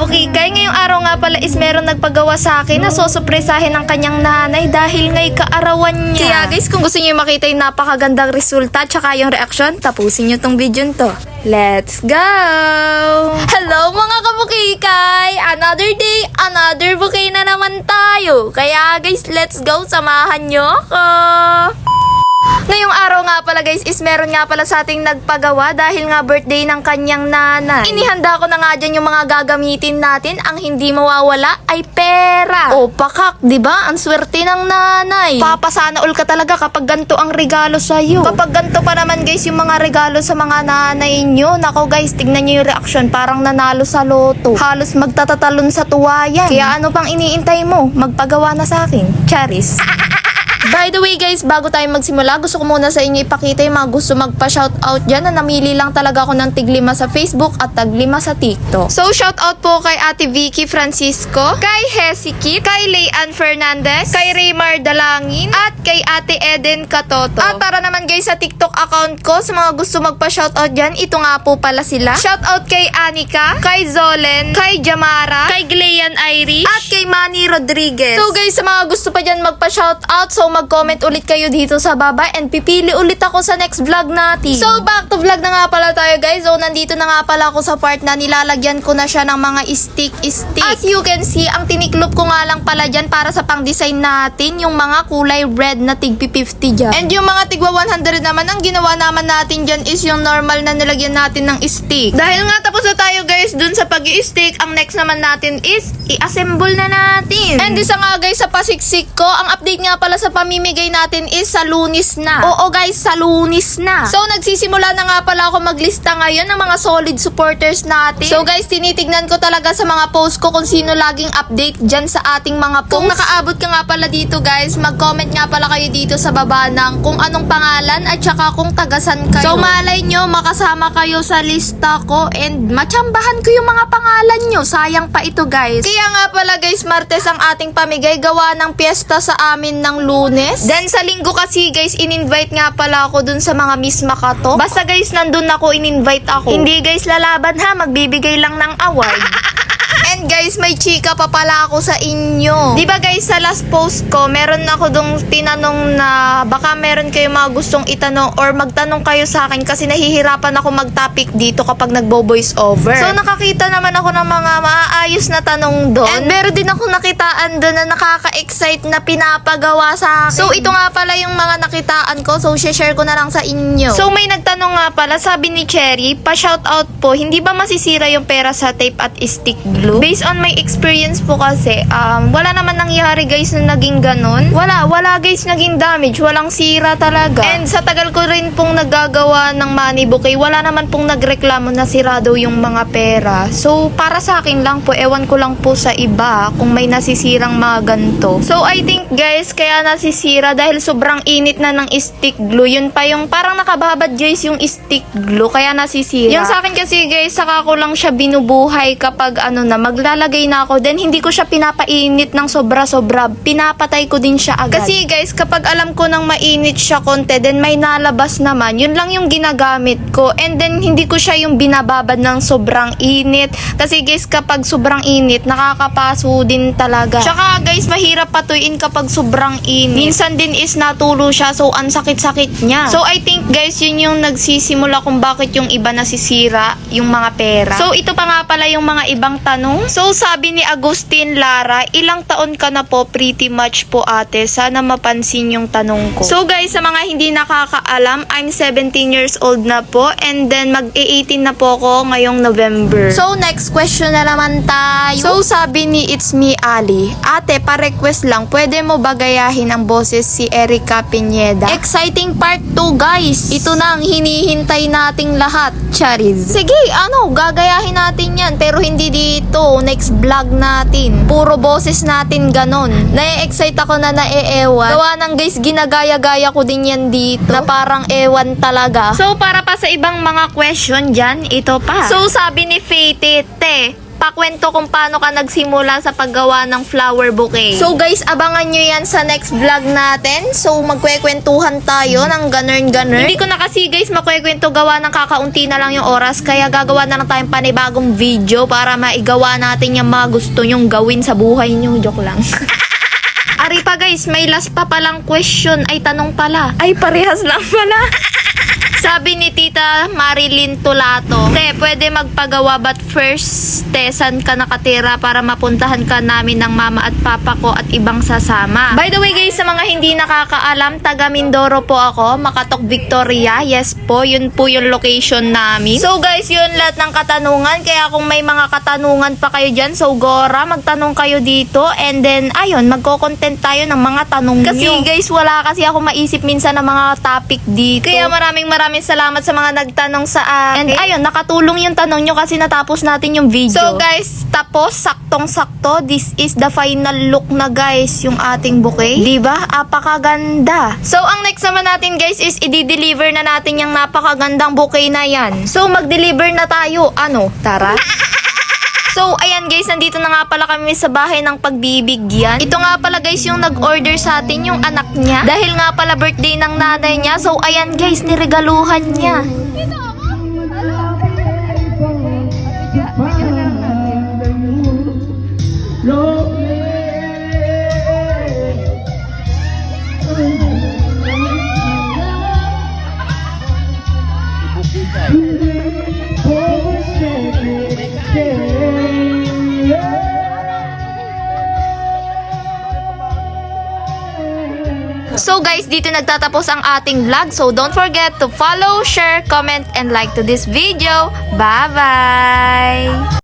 kabukikay, ngayong araw nga pala is meron nagpagawa sa akin na susupresahin ng kanyang nanay dahil ngay kaarawan niya. Kaya guys, kung gusto niyo makita yung napakagandang resulta tsaka yung reaction, tapusin niyo tong video to. Let's go! Hello mga kabukikay! Another day, another bouquet na naman tayo. Kaya guys, let's go! Samahan nyo ako! Ngayong araw nga pala guys is meron nga pala sa ating nagpagawa dahil nga birthday ng kanyang nanay. Inihanda ko na nga dyan yung mga gagamitin natin. Ang hindi mawawala ay pera. O pakak, diba? Ang swerte ng nanay. Papasana all ka talaga kapag ganito ang regalo sa'yo. Kapag ganito pa naman guys yung mga regalo sa mga nanay nyo. Nako guys, tignan nyo yung reaction. Parang nanalo sa loto. Halos magtatatalon sa tuwa yan. Kaya ano pang iniintay mo? Magpagawa na sa akin. Charis. By the way guys, bago tayo magsimula, gusto ko muna sa inyo ipakita yung mga gusto magpa-shoutout dyan na namili lang talaga ako ng tig-5 sa Facebook at tag-5 sa TikTok. So shoutout po kay Ate Vicky Francisco, kay Hesiki, kay Leanne Fernandez, kay Raymar Dalangin, at kay Ate Eden Katoto. At para naman guys sa TikTok account ko, sa mga gusto magpa-shoutout dyan, ito nga po pala sila. Shoutout kay Anika, kay Zolen, kay Jamara, kay Glean Irish, at kay Manny Rodriguez. So guys, sa mga gusto pa dyan magpa-shoutout, so mag-comment ulit kayo dito sa baba and pipili ulit ako sa next vlog natin. So back to vlog na nga pala tayo guys. So nandito na nga pala ako sa part na nilalagyan ko na siya ng mga stick. As you can see, ang tiniklop ko nga lang pala dyan para sa pang-design natin yung mga kulay red na tig 50 dyan. And yung mga tigwa 100 naman, ang ginawa naman natin dyan is yung normal na nilagyan natin ng stick. Dahil nga tapos na tayo guys dun sa pag-i-stick, ang next naman natin is i-assemble na natin. And isa nga guys sa pasiksik ko, ang update nga pala sa pamimigay natin is sa Lunes na. Oo guys, sa Lunes na. So nagsisimula na nga pala ako maglista ngayon ng mga solid supporters natin. So guys, tinitignan ko talaga sa mga post ko kung sino laging update dyan sa ating mga post. Kung nakaabot ka nga pala dito guys, mag-comment nga pala kayo dito sa baba ng kung anong pangalan at saka kung tagasan kayo. So malay nyo, makasama kayo sa lista ko and matsambahan ko yung mga pangalan nyo. Sayang pa ito guys. Kaya nga pala guys, Martes ang ating pamigay gawa ng piyesta sa amin ng Lunes. Then sa Linggo kasi guys, in-invite nga pala ako dun sa mga Miss Makato. Basta guys, nandun ako, in-invite ako. Hindi guys lalaban ha, magbibigay lang ng award. And guys, may chika pa pala ako sa inyo. Diba guys, sa last post ko, meron ako dong tinanong na baka meron kayo mga gustong itanong or magtanong kayo sa akin kasi nahihirapan ako mag-topic dito kapag nagbo-voice over. So nakakita naman ako ng mga maayos na tanong doon. And meron din ako nakitaan doon na nakaka-excite na pinapagawa sa akin. So ito nga pala yung mga nakitaan ko. So share ko na lang sa inyo. So may nagtanong nga pala, sabi ni Cherry, pa-shoutout po, hindi ba masisira yung pera sa tape at stick glue? Based on my experience po kasi, wala naman nangyari guys na naging ganun. Wala guys naging damage. Walang sira talaga. And sa tagal ko rin pong nagagawa ng money bouquet, wala naman pong nagreklamo na sira daw yung mga pera. So, para sa akin lang po, ewan ko lang po sa iba kung may nasisirang mga ganito. So, I think guys, kaya nasisira dahil sobrang init na ng stick glue. Yun pa yung parang nakababad guys yung stick glue, kaya nasisira. Yung sa akin kasi guys, saka ko lang siya binubuhay kapag ano na, maglalagay na ako, then hindi ko siya pinapainit ng sobra-sobra. Pinapatay ko din siya agad. Kasi guys, kapag alam ko nang mainit siya konti, then may nalabas naman, yun lang yung ginagamit ko. And then hindi ko siya yung binababad ng sobrang init. Kasi guys, kapag sobrang init, nakakapaso din talaga. Tsaka guys, mahirap patuyin kapag sobrang init. Minsan din is natulo siya, so ang sakit-sakit niya. So I think guys, yun yung nagsisimula kung bakit yung iba nasisira yung mga pera. So ito pa nga pala yung mga ibang tanong. So sabi ni Agustin Lara, ilang taon ka na po? Pretty much po ate. Sana mapansin yung tanong ko. So guys, sa mga hindi nakakaalam, I'm 17 years old na po and then mag-18 na po ako ngayong November. So next question na naman tayo. So sabi ni It's Me Ali, ate pa-request lang, pwede mo ba gayahin ang boses si Erica Pineda? Exciting part 2 guys. Ito na ang hinihintay nating lahat. Charis. Sige, gagayahin natin yan pero hindi dito. Next vlog natin. Puro boses natin ganon. Na-excite ako na naeewan. Gawa ng guys, ginagaya-gaya ko din yan dito. Na parang ewan talaga. So, para pa sa ibang mga question dyan, ito pa. So, sabi ni Faith, magpakwento kung paano ka nagsimula sa paggawa ng flower bouquet. So guys, abangan nyo yan sa next vlog natin. So magkwekwentuhan tayo ng ganern-ganern. Hindi ko na kasi guys makwekwento, gawa ng kakaunti na lang yung oras. Kaya gagawa na lang tayong panibagong video para maigawa natin yung mga gusto nyong gawin sa buhay nyo. Joke lang. Ari pa guys, may last pa palang question. Ay, tanong pala. Ay, parehas lang pala. Sabi ni Tita Marilyn Tulato, pwede magpagawa but first, saan ka nakatira para mapuntahan ka namin ng mama at papa ko at ibang sasama. By the way guys, sa mga hindi nakakaalam, taga Mindoro po ako, Makatok Victoria. Yes po, yun po yung location namin. So guys, yun lahat ng katanungan. Kaya kung may mga katanungan pa kayo dyan, so Gora, magtanong kayo dito. And then, ayun, magko-content tayo ng mga tanong nyo. Kasi guys, wala kasi ako maisip minsan ng mga topic dito. Kaya maraming salamat sa mga nagtanong sa akin. And ayun, nakatulong yung tanong nyo kasi natapos natin yung video. So guys, tapos, saktong-sakto, this is the final look na guys, yung ating bouquet. Diba? Apakaganda. So, ang next naman natin guys is i-deliver na natin yung napakagandang bouquet na yan. So, mag-deliver na tayo. Ano? Tara? So, ayan guys, nandito na nga pala kami sa bahay ng pagbibigyan. Ito nga pala guys yung nag-order sa atin, yung anak niya. Dahil nga pala birthday ng nanay niya. So, ayan guys, niregaluhan niya. So guys, dito nagtatapos ang ating vlog. So don't forget to follow, share, comment, and like to this video. Bye-bye!